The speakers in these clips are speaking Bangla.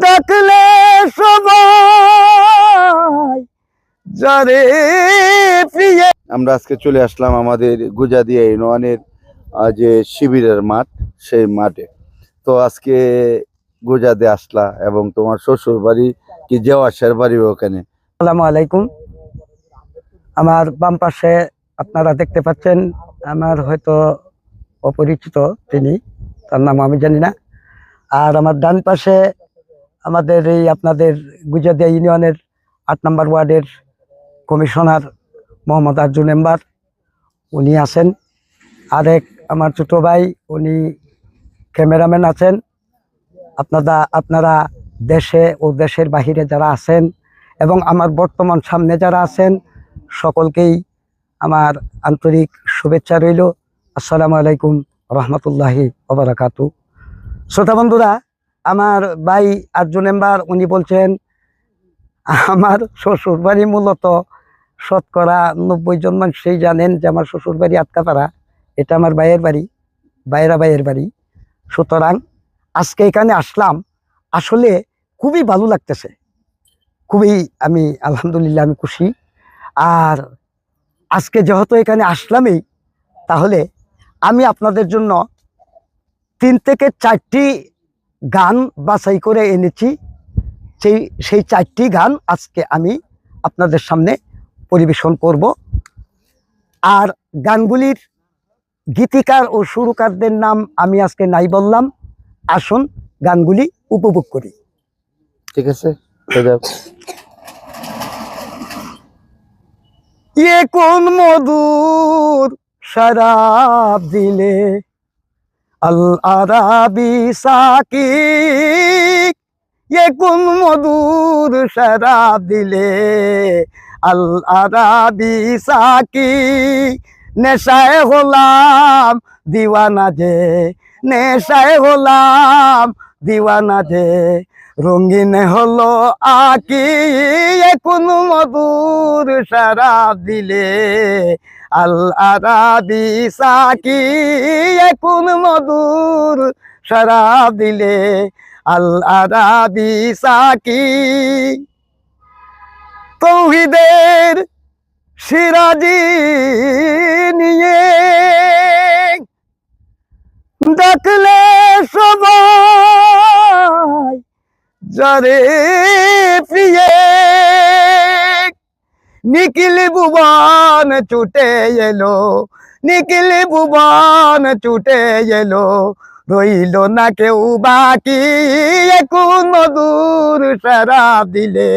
ডাকলে সবাই যারে প্রিয়। আমরা আজকে চলে আসলাম আমাদের গুজাদিয়া ইউনিয়নের যে শিবিরের মাঠ, সেই মাঠে। তো আজকে গুজাদে আসলা এবং তোমার শ্বশুর বাড়ি কি জেওয়াশের বাড়ি ওখানে। আসসালামু আলাইকুম। আমার বাম পাশে আপনারা দেখতে পাচ্ছেন, আমার হয়তো অপরিচিত তিনি, তার নাম আমি জানি না। আর আমার ডান পাশে আমাদের এই আপনাদের গুজাদিয়া ইউনিয়নের ৮ নম্বর ওয়ার্ডের কমিশনার মোহাম্মদ আরজু মেম্বার, উনি আছেন। আরেক আমার ছোট ভাই, উনি ক্যামেরাম্যান আছেন। আপনারা দেশে ও দেশের বাহিরে যারা আছেন এবং আমার বর্তমান সামনে যারা আছেন, সকলকেই আমার আন্তরিক শুভেচ্ছা রইল। আসসালামু আলাইকুম রহমতুল্লাহি ওয়া বারাকাতু। শ্রোতা বন্ধুরা, আমার ভাই আরজু মেম্বার উনি বলছেন আমার শ্বশুর বাড়ি মূলত শতকরা 90 জন মানুষই জানেন যে আমার শ্বশুর বাড়ি আটকাপাড়া। এটা আমার ভাইয়ের বাড়ি, ভাইয়ের বাড়ি। সুতরাং আজকে এখানে আসলাম, আসলে খুবই ভালো লাগতেছে, খুবই আমি আলহামদুলিল্লাহ আমি খুশি। আর আজকে যেহেতু এখানে আসলামই, তাহলে আমি আপনাদের জন্য 3 থেকে 4টি গান বাছাই করে এনেছি। সেই 4টি গান আজকে আমি আপনাদের সামনে পরিবেশন করব। আর গানগুলির গীতিকার ও সুরকারদের নাম আমি আজকে নাই বললাম। আসুন গানগুলি উপভোগ করি। ঠিক আছে, কোন মধুর শরাব দিলে আল আরাবি সাকি, কোন মধুর শরাব দিলে আল আরাবি সাকি। নেশায় হলাম দিওয়ানা যে, নেশায় হলাম দিওয়ানা যে, রঙিন হলো আকি। কোন মধুর শরাব দিলে আল আরাবি সাকি, কোন মধুর শরাব দিলে আল আরাবি সাকি। তৌহিদের সিরাজি নিয়ে ডাকলে সবাই যারে প্রিয়। নিখিল ভুবন ছুটে এলো, নিখিল ভুবন ছুটে এলো, রইল না কেউ বাকি। কোন মধুর শরাব দিলে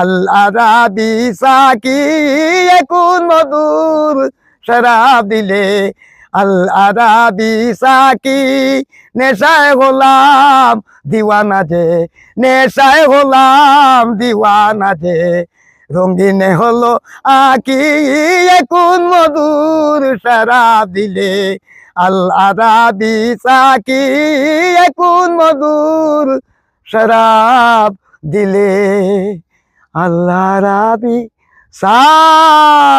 আল আরাবি সাকি, কোন মধুর শরাব দিলে আল আরাবি সাকি। নেশায় হলাম দিওয়ানা যে, নেশায় হলাম দিওয়ানা যে, রঙিন হলো আকি। কোন মধুর শরাব দিলে আল আরাবি সাকি, কোন মধুর শরাব দিলে আল আরাবি সাকি।